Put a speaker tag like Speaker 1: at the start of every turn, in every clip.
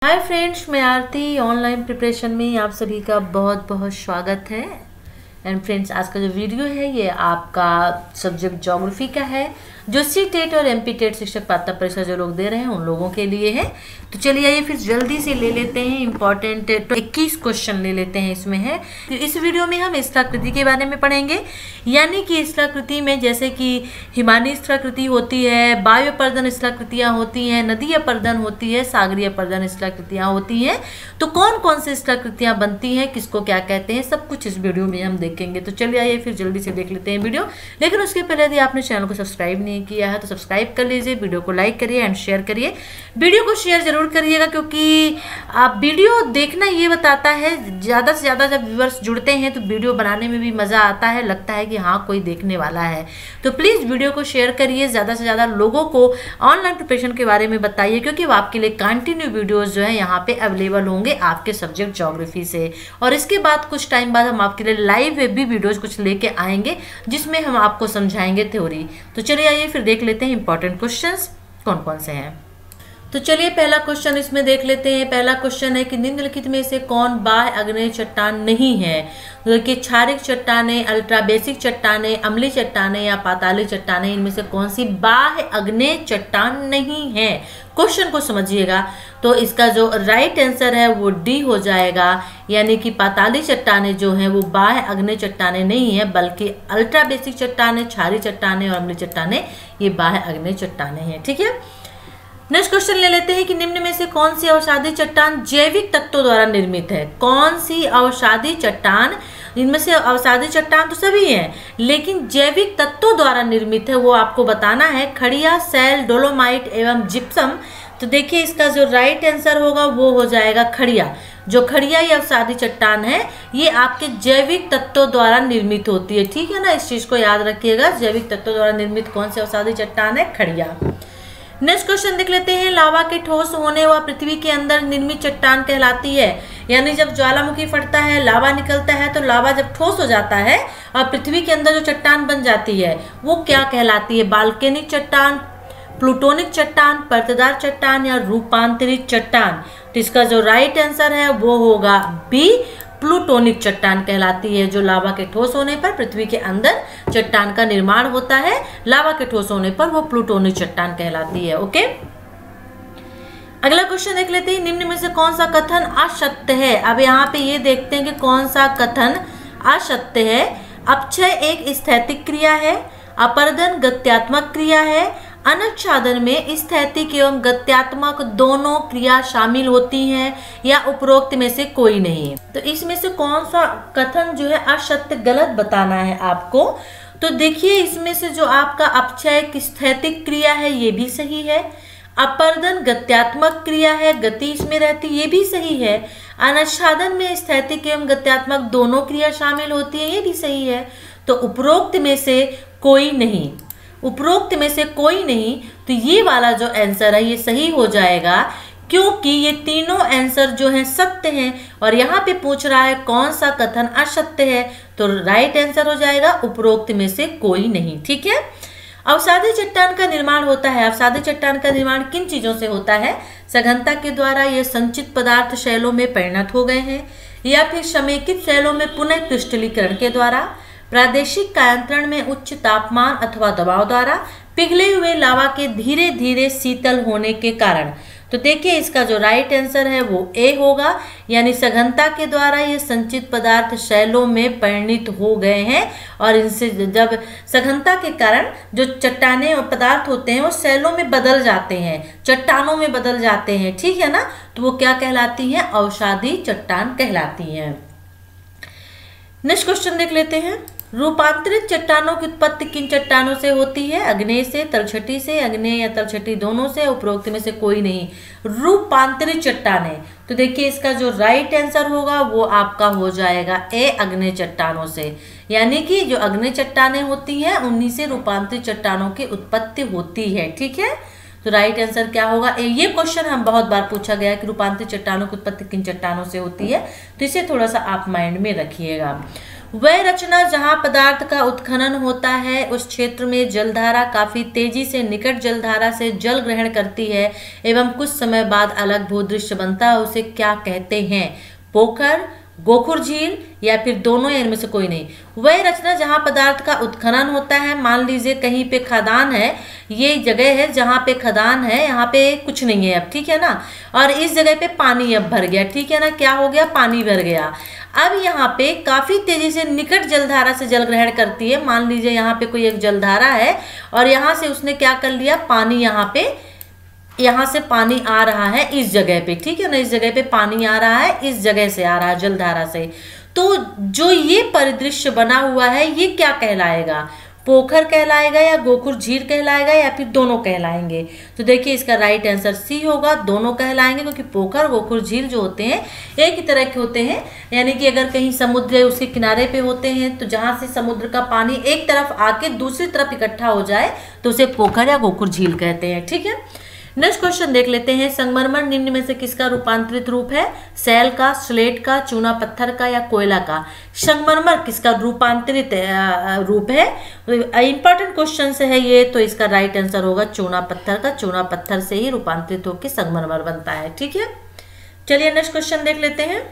Speaker 1: Hi friends, मैं आरती online preparation में आप सभी का बहुत बहुत स्वागत है। एंड फ्रेंड्स, आज का जो वीडियो है ये आपका सब्जेक्ट ज्योग्राफी का है, जो सी टेट और एमपी टेट शिक्षक पात्रता परीक्षा जो लोग दे रहे हैं उन लोगों के लिए है। तो चलिए आइए फिर जल्दी से ले लेते हैं इंपॉर्टेंट 21 क्वेश्चन ले लेते हैं इसमें है। तो इस वीडियो में हम स्थलाकृति के बारे में पढ़ेंगे, यानी कि स्थलाकृति में जैसे कि हिमानी स्थलाकृति होती है, वायु अपर्दन स्थलाकृतियाँ होती हैं, नदी अपर्दन होती है, सागरीय अपर्दन स्थलाकृतियाँ होती हैं। तो कौन कौन सी स्थलाकृतियाँ बनती हैं, किसको क्या कहते हैं, सब कुछ इस वीडियो में हम देखेंगे। तो चलिए आइए फिर जल्दी से देख लेते हैं वीडियो। लेकिन उसके पहले यदि आपने चैनल को सब्सक्राइब नहीं किया है तो सब्सक्राइब कर लीजिए, वीडियो को लाइक करिए एंड शेयर करिए। वीडियो को शेयर जरूर करिएगा, क्योंकि आप वीडियो देखना ये बताता है, ज़्यादा से ज़्यादा जब व्यूअर्स जुड़ते हैं तो वीडियो बनाने में भी मज़ा आता है, लगता है कि हाँ कोई देखने वाला है। तो प्लीज़ वीडियो को शेयर करिए, ज़्यादा से ज़्यादा लोगों को ऑनलाइन प्रिपरेशन के बारे में बताइए, क्योंकि वो आपके लिए कंटिन्यू वीडियोज़ जो है यहाँ पे अवेलेबल होंगे आपके सब्जेक्ट ज्योग्राफी से। और इसके बाद कुछ टाइम बाद हम आपके लिए लाइव भी वीडियोज़ कुछ लेके आएंगे जिसमें हम आपको समझाएंगे थ्योरी। तो चलिए आइए फिर देख लेते हैं इंपॉर्टेंट क्वेश्चंस कौन कौन से हैं। तो चलिए पहला क्वेश्चन इसमें देख लेते हैं। पहला क्वेश्चन है कि निम्नलिखित में से कौन बाह्य आग्नेय चट्टान नहीं है। तो देखिए, क्षारिक चट्टानें, अल्ट्रा बेसिक चट्टानें, अम्लीय चट्टानें या पाताली चट्टानें, इनमें से कौन सी बाह्य आग्नेय चट्टान नहीं है। क्वेश्चन को समझिएगा। तो इसका जो राइट आंसर है वो डी हो जाएगा, यानी कि पाताली चट्टानें जो हैं वो बाह्य आग्नेय चट्टानें नहीं है, बल्कि अल्ट्रा बेसिक चट्टानें, क्षारीय चट्टानें और अम्लीय चट्टानें ये बाह्य आग्नेय चट्टानें हैं। ठीक है, नेक्स्ट क्वेश्चन ले लेते हैं कि निम्न में से कौन सी अवसादी चट्टान जैविक तत्वों द्वारा निर्मित है। कौन सी अवसादी चट्टान, इनमें से अवसादी चट्टान तो सभी हैं लेकिन जैविक तत्वों द्वारा निर्मित है, वो आपको बताना है। खड़िया, सैल, डोलोमाइट एवं जिप्सम। तो देखिए, इसका जो राइट आंसर होगा वो हो जाएगा खड़िया। जो खड़िया या अवसादी चट्टान है ये आपके जैविक तत्वों द्वारा निर्मित होती है। ठीक है ना, इस चीज को याद रखिएगा। जैविक तत्वों द्वारा निर्मित कौन सी अवसादी चट्टान है? खड़िया। नेक्स्ट क्वेश्चन देख लेते हैं। लावा के ठोस होने व पृथ्वी के अंदर निर्मित चट्टान कहलाती है। यानी जब ज्वालामुखी फटता है, लावा निकलता है, तो लावा जब ठोस हो जाता है और पृथ्वी के अंदर जो चट्टान बन जाती है वो क्या कहलाती है? बाल्केनिक चट्टान, प्लूटोनिक चट्टान, परतदार चट्टान या रूपांतरित चट्टान। तो इसका जो राइट आंसर है वो होगा बी, प्लूटोनिक चट्टान कहलाती है। जो लावा के ठोस होने पर पृथ्वी के अंदर चट्टान का निर्माण होता है, लावा के ठोस होने पर वो प्लूटोनिक चट्टान कहलाती है। ओके, अगला क्वेश्चन देख लेते हैं। निम्न में से कौन सा कथन असत्य है। अब यहाँ पे ये देखते हैं कि कौन सा कथन असत्य है। अपक्षय एक स्थैतिक क्रिया है, अपर्दन गत्यात्मक क्रिया है, अनुच्छादन में स्थैतिक एवं गत्यात्मक दोनों क्रिया शामिल होती हैं, या उपरोक्त में से कोई नहीं। तो इसमें से कौन सा कथन जो है असत्य, गलत बताना है आपको। तो देखिए, इसमें से जो आपका अपक्षय एक स्थैतिक क्रिया है ये भी सही है, अपर्दन गत्यात्मक क्रिया है, गति इसमें रहती ये भी सही है, अनुच्छादन में स्थैतिक एवं गत्यात्मक दोनों क्रिया शामिल होती है ये भी सही है। तो उपरोक्त में से कोई नहीं, उपरोक्त में से कोई नहीं। तो ये वाला जो आंसर है ये सही हो जाएगा, क्योंकि ये तीनों आंसर जो हैं सत्य हैं। और यहाँ पे पूछ रहा है कौन सा कथन असत्य है, तो राइट आंसर हो जाएगा उपरोक्त में से कोई नहीं। ठीक है, अवसादी चट्टान का निर्माण होता है। अवसादी चट्टान का निर्माण किन चीजों से होता है? सघनता के द्वारा ये संचित पदार्थ शैलों में परिणत हो गए हैं, या फिर समेकित शैलों में पुनः क्रिस्टलीकरण के द्वारा, प्रादेशिक कायांतरण में उच्च तापमान अथवा दबाव द्वारा, पिघले हुए लावा के धीरे धीरे शीतल होने के कारण। तो देखिए, इसका जो राइट आंसर है वो ए होगा, यानी सघनता के द्वारा ये संचित पदार्थ शैलों में परिणत हो गए हैं, और इनसे जब सघनता के कारण जो चट्टानें और पदार्थ होते हैं वो शैलों में बदल जाते हैं, चट्टानों में बदल जाते हैं। ठीक है ना, तो वो क्या कहलाती हैं? अवसादी चट्टान कहलाती हैं। नेक्स्ट क्वेश्चन देख लेते हैं। रूपांतरित चट्टानों की उत्पत्ति किन चट्टानों से होती है? अग्नेय से, तलछटी से, अग्नेय या तलछटी दोनों से, उपरोक्त में से कोई नहीं। रूपांतरित चट्टानें, तो देखिए इसका जो राइट आंसर होगा वो आपका हो जाएगा ए, अग्नेय चट्टानों से। यानी कि जो अग्नेय चट्टानें होती हैं उन्हीं से रूपांतरित चट्टानों की उत्पत्ति होती है। ठीक है, तो राइट आंसर क्या होगा? ए। ये क्वेश्चन हम बहुत बार पूछा गया कि रूपांतरित चट्टानों की उत्पत्ति किन चट्टानों से होती है, तो इसे थोड़ा सा आप माइंड में रखिएगा। वह रचना जहाँ पदार्थ का उत्खनन होता है उस क्षेत्र में जलधारा काफी तेजी से निकट जलधारा से जल ग्रहण करती है एवं कुछ समय बाद अलग भूदृश्य बनता है, उसे क्या कहते हैं? पोखर, गोखुर झील या फिर दोनों, या इनमें से कोई नहीं। वह रचना जहाँ पदार्थ का उत्खनन होता है, मान लीजिए कहीं पे खदान है, ये जगह है जहाँ पे खदान है, यहाँ पे कुछ नहीं है अब, ठीक है ना, और इस जगह पे पानी अब भर गया, ठीक है ना, क्या हो गया? पानी भर गया। अब यहाँ पे काफी तेजी से निकट जलधारा से जल ग्रहण करती है। मान लीजिए यहाँ पे कोई एक जलधारा है और यहाँ से उसने क्या कर लिया, पानी यहाँ से पानी आ रहा है इस जगह पे, ठीक है ना, इस जगह पे पानी आ रहा है, इस जगह से आ रहा है जलधारा से। तो जो ये परिदृश्य बना हुआ है ये क्या कहलाएगा? पोखर कहलाएगा या गोखुर झील कहलाएगा या फिर दोनों कहलाएंगे? तो देखिए इसका राइट आंसर सी होगा, दोनों कहलाएंगे, क्योंकि पोखर गोखुर झील जो होते हैं एक ही तरह के होते हैं। यानी कि अगर कहीं समुद्र है उसके किनारे पे होते हैं तो जहाँ से समुद्र का पानी एक तरफ आके दूसरी तरफ इकट्ठा हो जाए तो उसे पोखर या गोखुर झील कहते हैं, ठीक है। नेक्स्ट क्वेश्चन देख लेते हैं। संगमरमर निम्न में से किसका रूपांतरित रूप है? सैल का, स्लेट का, चूना पत्थर का या कोयला का? संगमरमर किसका रूपांतरित रूप है? इंपॉर्टेंट क्वेश्चन से है ये, तो इसका राइट आंसर होगा चूना पत्थर का। चूना पत्थर से ही रूपांतरित होकर संगमरमर बनता है, ठीक है। चलिए नेक्स्ट क्वेश्चन देख लेते हैं।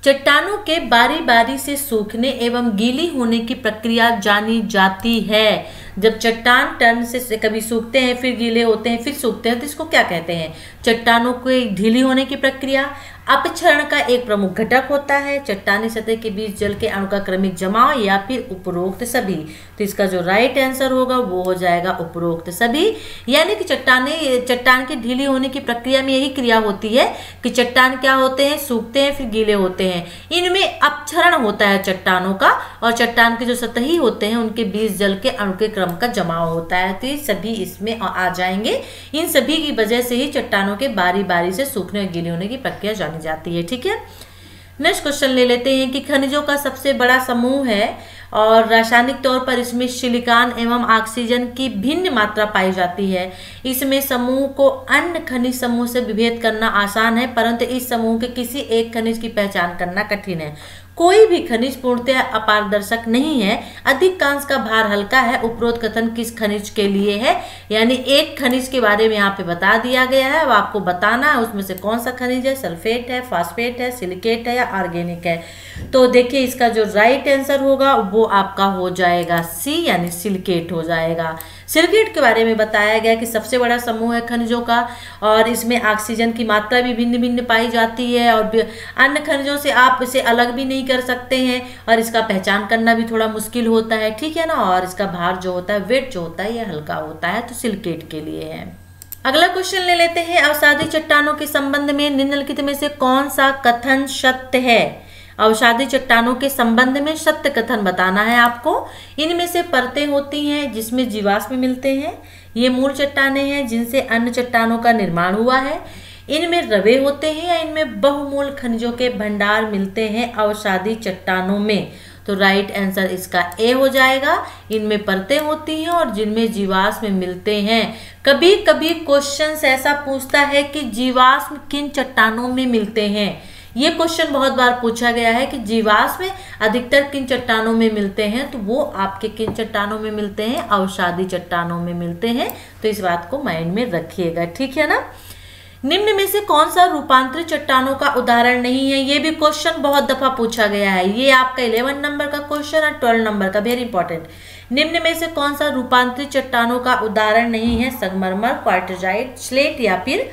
Speaker 1: चट्टानों के बारी बारी से सूखने एवं गीली होने की प्रक्रिया जानी जाती है। जब चट्टान टर्न से कभी सूखते हैं, फिर गीले होते हैं, फिर सूखते हैं, तो इसको क्या कहते हैं? चट्टानों की ढीली होने की प्रक्रिया अपक्षरण का एक प्रमुख घटक होता है। चट्टानी सतह के बीच जल के अणु का क्रमिक जमाव या फिर उपरोक्त सभी। तो इसका जो राइट आंसर होगा वो हो जाएगा उपरोक्त सभी। यानी कि चट्टान की ढीली होने की प्रक्रिया में यही क्रिया होती है कि चट्टान क्या होते हैं, सूखते हैं, फिर गीले होते हैं। इनमें अपक्षरण होता है चट्टानों का, और चट्टान के जो सतही होते हैं उनके बीच जल के अणु के क्रम का जमाव होता है। तो ये सभी इसमें आ जाएंगे। इन सभी की वजह से ही चट्टानों के बारी बारी से सूखने और गीले होने की प्रक्रिया जानी जाती है, ठीक है। नेक्स्ट क्वेश्चन ले लेते हैं कि खनिजों का सबसे बड़ा समूह है और रासायनिक तौर पर इसमें सिलिकॉन एवं ऑक्सीजन की भिन्न मात्रा पाई जाती है। इसमें समूह को अन्य खनिज समूह से विभेद करना आसान है, परंतु इस समूह के किसी एक खनिज की पहचान करना कठिन है। कोई भी खनिज पूर्णतः अपारदर्शक नहीं है, अधिकांश का भार हल्का है। उपरोक्त कथन किस खनिज के लिए है? यानी एक खनिज के बारे में यहाँ पे बता दिया गया है, अब आपको बताना है उसमें से कौन सा खनिज है, सल्फेट है, फास्फेट है, सिलिकेट है या ऑर्गेनिक है। तो देखिए इसका जो राइट आंसर होगा वो आपका हो जाएगा सी, यानी सिलिकेट हो जाएगा। सिलिकेट के बारे में बताया गया कि सबसे बड़ा समूह है खनिजों का, और इसमें ऑक्सीजन की मात्रा भी भिन्न भिन्न पाई जाती है, और अन्य खनिजों से आप इसे अलग भी नहीं कर सकते हैं, और इसका पहचान करना भी थोड़ा मुश्किल होता है, ठीक है ना। और इसका भार जो होता है, वेट जो होता है, यह हल्का होता है, तो सिलिकेट के लिए है। अगला क्वेश्चन ले लेते हैं। अवसादी चट्टानों के संबंध में निम्नलिखित में से कौन सा कथन सत्य है? अवसादी चट्टानों के संबंध में सत्य कथन बताना है आपको। इनमें से परतें होती हैं जिसमें जीवाश्म मिलते हैं। ये मूल चट्टानें हैं जिनसे अन्य चट्टानों का निर्माण हुआ है। इनमें रवे होते हैं या इनमें बहुमूल खनिजों के भंडार मिलते हैं अवसादी चट्टानों में। तो राइट आंसर इसका ए हो जाएगा। इनमें परतें होती हैं और जिनमें जीवाश्म मिलते हैं। कभी कभी क्वेश्चन ऐसा पूछता है कि जीवाश्म किन चट्टानों में मिलते हैं। ये क्वेश्चन बहुत बार पूछा गया है कि जीवाश्म अधिकतर किन चट्टानों में मिलते हैं, तो वो आपके किन चट्टानों में मिलते हैं? अवसादी चट्टानों में मिलते हैं। तो इस बात को माइंड में रखिएगा, ठीक है ना। निम्न में से कौन सा रूपांतरित चट्टानों का उदाहरण नहीं है? ये भी क्वेश्चन बहुत दफा पूछा गया है। ये आपका 11 नंबर का क्वेश्चन और 12 नंबर का, वेरी इंपॉर्टेंट। निम्न में से कौन सा रूपांतरित चट्टानों का उदाहरण नहीं है? संगमरमर, क्वार्टजाइट, स्लेट या फिर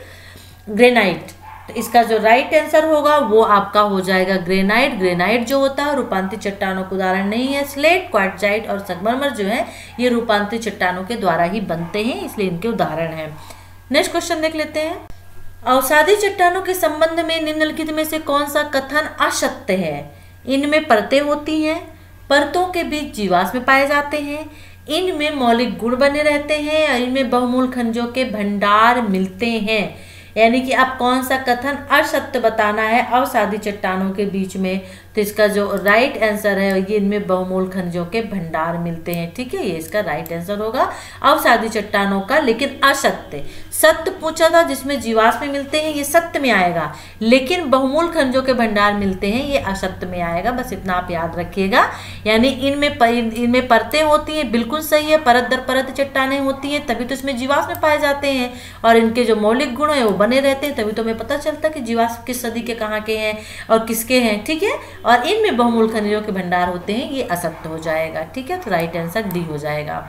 Speaker 1: ग्रेनाइट। तो इसका जो राइट आंसर होगा वो आपका हो जाएगा ग्रेनाइट। ग्रेनाइट जो होता है रूपांतरित चट्टानों का उदाहरण नहीं है। स्लेट, क्वार्टजाइट और संगमरमर जो है ये रूपांतरित चट्टानों के द्वारा ही बनते हैं, इसलिए इनके उदाहरण हैं। नेक्स्ट क्वेश्चन देख लेते हैं। अवसादी चट्टानों के संबंध में निम्नलिखित में से कौन सा कथन असत्य है? इनमें परतें होती हैं, परतों के बीच जीवाश्म पाए जाते हैं, इनमें मौलिक गुण बने रहते हैं और इनमें बहुमूल खनिजों के भंडार मिलते हैं। यानी कि अब कौन सा कथन असत्य बताना है अवसादी चट्टानों के बीच में, तो तो इसका जो राइट आंसर है ये इनमें बहुमूल खनिजों के भंडार मिलते हैं। ठीक है, ये इसका राइट आंसर होगा। अवसादी चट्टानों का, लेकिन असत्य सत्य पूछा था जिसमें जीवाश्म मिलते हैं, ये सत्य में आएगा, लेकिन बहुमूल खनिजों के भंडार मिलते हैं, ये असत्य में आएगा। बस इतना आप याद रखिएगा। यानी इनमें परतें होती हैं, बिल्कुल सही है, परत दर परत चट्टानें होती हैं, तभी तो इसमें जीवाश्म पाए जाते हैं, और इनके जो मौलिक गुण है वो बने रहते हैं, तभी तो हमें पता चलता है कि जीवाश्म किस सदी के कहाँ के हैं और किसके हैं। ठीक है, और इनमें बहुमूल खनिजों के भंडार होते हैं, ये असत्य हो जाएगा। ठीक है, तो राइट आंसर डी हो जाएगा।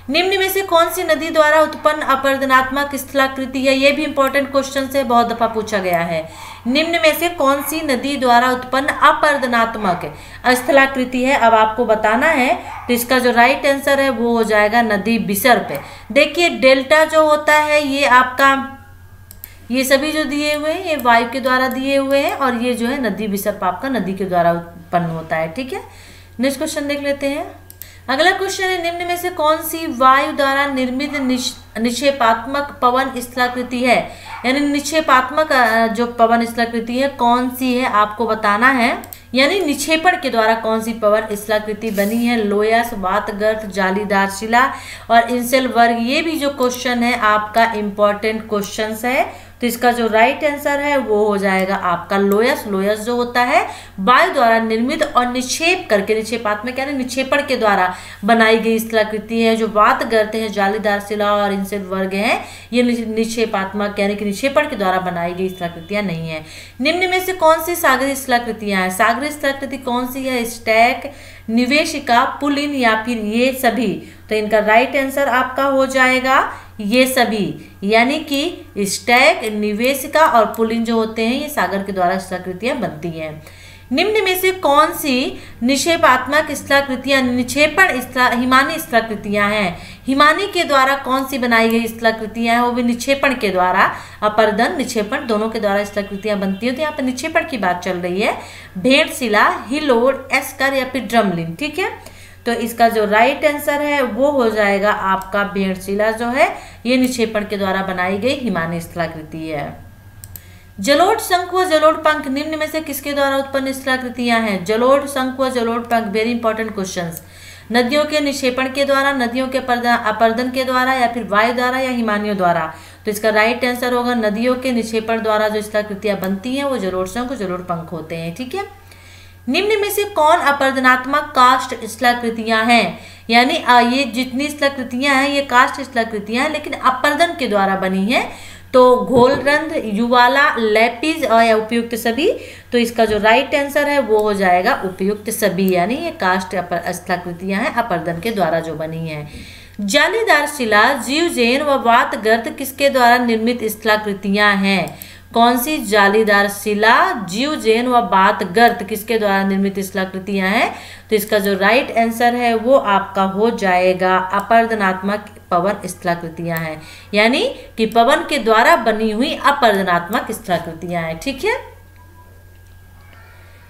Speaker 1: निम्न में से कौन सी नदी द्वारा उत्पन्न अपरदनात्मक स्थलाकृति है? ये भी इंपॉर्टेंट क्वेश्चन है, बहुत दफा पूछा गया है। निम्न में से कौन सी नदी द्वारा उत्पन्न अपरदनात्मक स्थलाकृति है, अब आपको बताना है। तो इसका जो राइट आंसर है वो हो जाएगा नदी बिसर्प। देखिए डेल्टा जो होता है ये आपका, ये सभी जो दिए हुए हैं ये वायु के द्वारा दिए हुए हैं, और ये जो है नदी बिसर्प आपका नदी के द्वारा उत्पन्न होता है। ठीक है, नेक्स्ट क्वेश्चन देख लेते हैं। अगला क्वेश्चन है, निम्न में से कौन सी वायु द्वारा निर्मित निक्षेपात्मक पवन स्थलाकृति है? यानी निक्षेपात्मक जो पवन स्थलाकृति है कौन सी है आपको बताना है। यानी निक्षेपण के द्वारा कौन सी पवन स्थलाकृति बनी है? लोयस, वातगर्त, जालीदार शिला और इंसेल वर्ग। ये भी जो क्वेश्चन है आपका इम्पोर्टेंट क्वेश्चन है। तो इसका जो राइट आंसर है वो हो जाएगा आपका लोयस। लोयस जो होता है वायु द्वारा निर्मित और निक्षेप करके, निक्षेपात्मक यानी निक्षेपण के द्वारा बनाई गई स्थलाकृति है। जो वातगर्त है, जालीदार शिला और इंसेल वर्ग है, ये निक्षेपात्मक यानी कि निक्षेपण के द्वारा बनाई गई स्थलाकृतियां नहीं है। निम्न में से कौन सी सागरीय स्थलाकृतियां हैं? सागरीय स्थलाकृति कौन सी है? स्टैक, निवेशिका, पुलिन या फिर ये सभी? तो इनका राइट आंसर आपका हो जाएगा ये सभी, यानी कि स्टैक, निवेशिका और पुलिन जो होते हैं ये सागर के द्वारा स्थलाकृतियां बनती हैं। निम्न में से कौन सी निक्षेपात्मक स्थलाकृतियां हिमानी स्थलाकृतियां हैं? हिमानी के द्वारा कौन सी बनाई गई स्थलाकृतियां हैं? वो भी निक्षेपण के द्वारा, अपरदन निक्षेपण दोनों के द्वारा स्थलाकृतियां बनती हैं। तो यहाँ पर निक्षेपण की बात चल रही है। भेंटशिला, हिलोड, एस्कर या फिर ड्रमलिन। ठीक है, तो इसका जो राइट आंसर है वो हो जाएगा आपका भेंटशिला जो है ये निक्षेपण के द्वारा बनाई गई हिमानी स्थलाकृति है। जलोढ़, शंख व जलोढ़ पंख निम्न में से किसके द्वारा उत्पन्न स्थलाकृतियां हैं? जलोढ़, शंख व जलोढ़ पंख, वेरी इंपॉर्टेंट क्वेश्चंस। नदियों के निक्षेपण के द्वारा, नदियों के अपरदन के द्वारा या फिर वायु द्वारा या हिमानियों द्वारा? तो इसका राइट आंसर होगा नदियों के निक्षेपण द्वारा जो स्थलाकृतियां बनती हैं वो जलोढ़, शंख, जलोढ़ पंख होते हैं। ठीक है, निम्न में से कौन अपरदनात्मक काष्ठ स्थलाकृतियां हैं? यानी ये जितनी स्थलाकृतियां हैं ये काष्ठ स्थलाकृतियां हैं, लेकिन अपरदन के द्वारा बनी हैं। तो घोलरंध्र, युवाला, लैपिज और उपयुक्त सभी। तो इसका जो राइट आंसर है वो हो जाएगा उपयुक्त सभी, यानी ये काष्ठ स्थलाकृतियां हैं अपरदन के द्वारा जो बनी हैं। जालीदार शिला, जीवजैन व वातगर्त किसके द्वारा निर्मित स्थलाकृतियां हैं? कौन सी जालीदार शिला, जीवजैन व वातगर्त किसके द्वारा निर्मित स्थलाकृतियां हैं? तो इसका जो राइट आंसर है वो आपका हो जाएगा अपरदनात्मक पवन स्थलाकृतियां हैं, यानी कि पवन के द्वारा बनी हुई अपरदनात्मक स्थलाकृतियां हैं। ठीक है,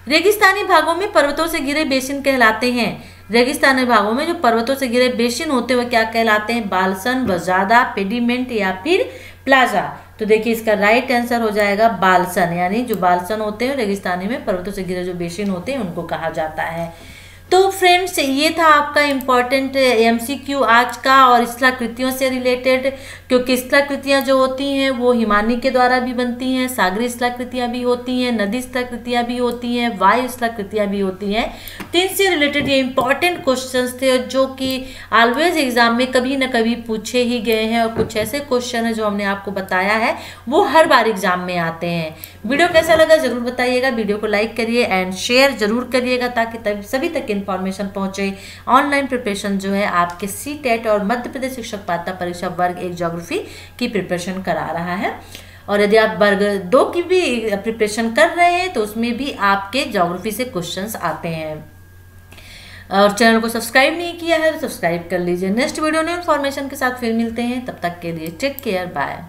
Speaker 1: रेगिस्तानी भागों में पर्वतों से घिरे बेसिन कहलाते हैं। रेगिस्तानी भागों में जो पर्वतों से घिरे बेसिन होते हैं वो क्या कहलाते हैं? बाल्सन, वजादा, पेडिमेंट या फिर प्लाजा? तो देखिए इसका राइट आंसर हो जाएगा बाल्सन, यानी जो बाल्सन होते हैं रेगिस्तानी में पर्वतों से घिरे जो बेसिन होते हैं उनको कहा जाता है। तो फ्रेंड्स ये था आपका इम्पॉर्टेंट एमसीक्यू आज का, और स्थलाकृतियों से रिलेटेड, क्योंकि स्थलाकृतियाँ जो होती हैं वो हिमानी के द्वारा भी बनती हैं, सागरीय स्थलाकृतियाँ भी होती हैं, नदी स्थलाकृतियाँ भी होती हैं, वायु स्थलाकृतियाँ भी होती हैं। तो इनसे रिलेटेड ये इम्पॉर्टेंट क्वेश्चंस थे जो कि ऑलवेज एग्जाम में कभी ना कभी पूछे ही गए हैं, और कुछ ऐसे क्वेश्चन है जो हमने आपको बताया है वो हर बार एग्जाम में आते हैं। वीडियो कैसा लगा जरूर बताइएगा, वीडियो को लाइक करिए एंड शेयर जरूर करिएगा ताकि सभी तक इन्फॉर्मेशन पहुंचे। ऑनलाइन प्रिपरेशन जो है आपके सीटेट और मध्य प्रदेश शिक्षक पात्रता परीक्षा वर्ग 1 ज्योग्राफी की प्रिपरेशन करा रहा है, और यदि आप वर्ग 2 की भी प्रिपरेशन कर रहे हैं तो उसमें भी आपके ज्योग्राफी से क्वेश्चंस आते हैं। और चैनल को सब्सक्राइब नहीं किया है तो सब्सक्राइब कर लीजिए। नेक्स्ट वीडियो में इन्फॉर्मेशन के साथ फिर मिलते हैं, तब तक के लिए टेक केयर, बाय।